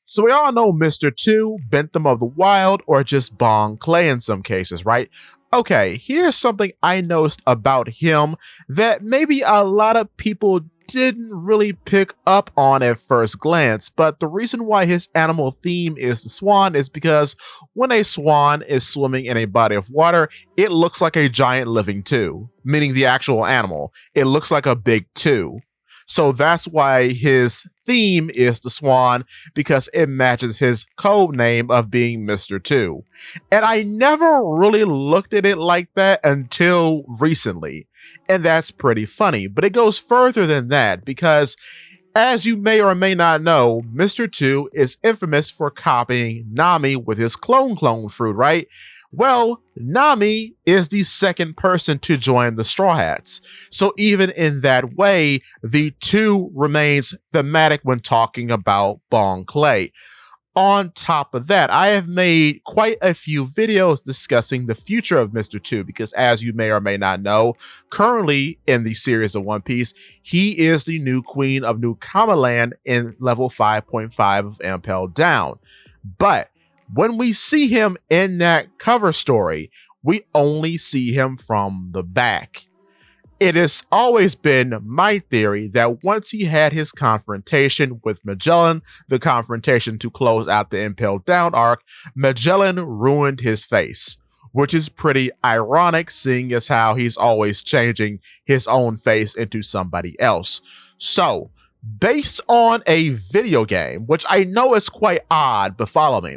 So we all know Mr.2, Bentham of the Wild, or just Bong Clay in some cases, right? Okay, here's something I noticed about him that maybe a lot of people didn't really pick up on at first glance, but the reason why his animal theme is the swan is because when a swan is swimming in a body of water, it looks like a giant living two, meaning the actual animal. It looks like a big two. So that's why his theme is the swan, because it matches his code name of being Mr.2. And I never really looked at it like that until recently. And that's pretty funny. But it goes further than that, because as you may or may not know, Mr.2 is infamous for copying Nami with his clone fruit, right? Well, Nami is the second person to join the Straw Hats. So even in that way, the two remains thematic when talking about Bong Clay. On top of that, I have made quite a few videos discussing the future of Mr.2 because, as you may or may not know, currently in the series of One Piece, he is the new queen of New Kamaland in level 5.5 of Impel Down. But when we see him in that cover story, we only see him from the back. It has always been my theory that once he had his confrontation with Magellan, the confrontation to close out the Impel Down arc, Magellan ruined his face, which is pretty ironic seeing as how he's always changing his own face into somebody else. So, based on a video game, which I know is quite odd, but follow me.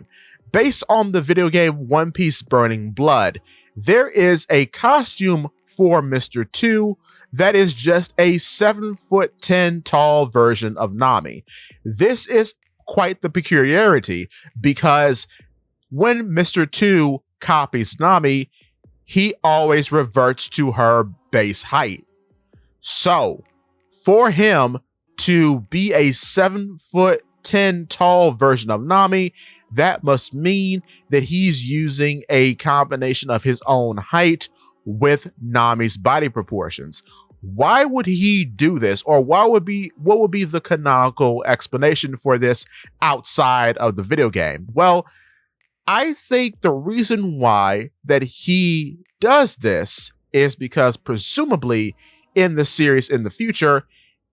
Based on the video game One Piece Burning Blood, there is a costume for Mr.2 that is just a 7'10" tall version of Nami. This is quite the peculiarity because when Mr.2 copies Nami, he always reverts to her base height. So, for him to be a 7'10" tall version of Nami, that must mean that he's using a combination of his own height with Nami's body proportions. Why would he do this? Or what would be the canonical explanation for this outside of the video game? Well, I think the reason why that he does this is because presumably in the series in the future,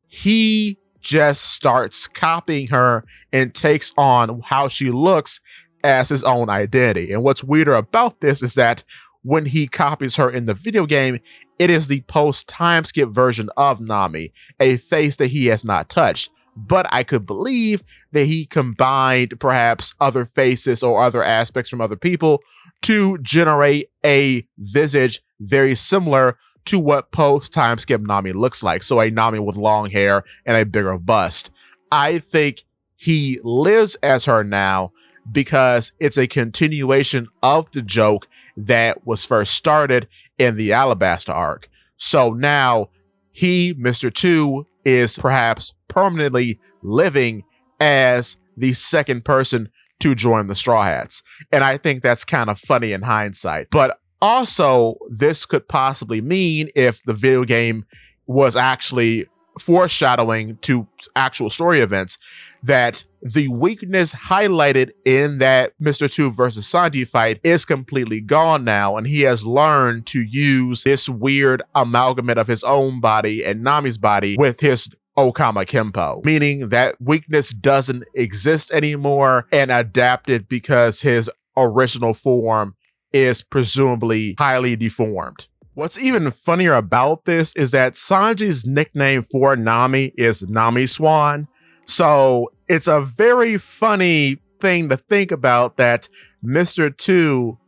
he just starts copying her and takes on how she looks as his own identity. And what's weirder about this is that when he copies her in the video game, it is the post-time skip version of Nami, a face that he has not touched. But I could believe that he combined perhaps other faces or other aspects from other people to generate a visage very similar to what post-time skip Nami looks like. So a Nami with long hair and a bigger bust. I think he lives as her now because it's a continuation of the joke that was first started in the Alabasta arc. So now he, Mr.2, is perhaps permanently living as the second person to join the Straw Hats. And I think that's kind of funny in hindsight. But also, this could possibly mean if the video game was actually foreshadowing to actual story events, that the weakness highlighted in that Mr.2 versus Sanji fight is completely gone now, and he has learned to use this weird amalgamate of his own body and Nami's body with his Okama Kenpo, meaning that weakness doesn't exist anymore and adapted because his original form is presumably highly deformed. What's even funnier about this is that Sanji's nickname for Nami is Nami Swan. So it's a very funny thing to think about that Mr.2,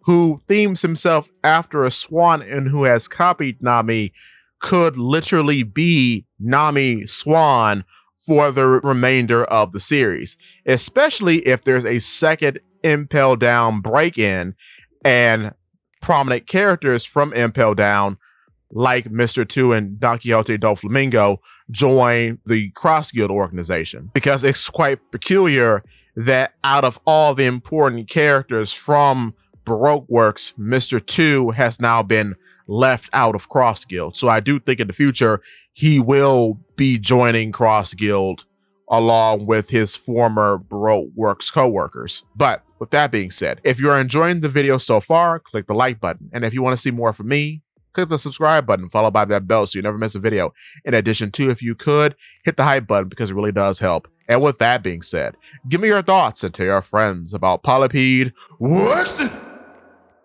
who themes himself after a swan and who has copied Nami, could literally be Nami Swan for the remainder of the series, especially if there's a second Impel Down break-in and prominent characters from Impel Down like Mr.2 and Don Quixote do Flamingo join the Cross Guild organization. Because it's quite peculiar that out of all the important characters from Baroque works, Mr.2 has now been left out of Cross Guild. So I do think in the future, he will be joining Cross Guild along with his former Baroque Works co-workers. But with that being said, if you're enjoying the video so far, click the like button. And if you want to see more from me, click the subscribe button, followed by that bell so you never miss a video. In addition to, if you could, hit the hype button because it really does help. And with that being said, give me your thoughts and tell your friends about Polypede Works.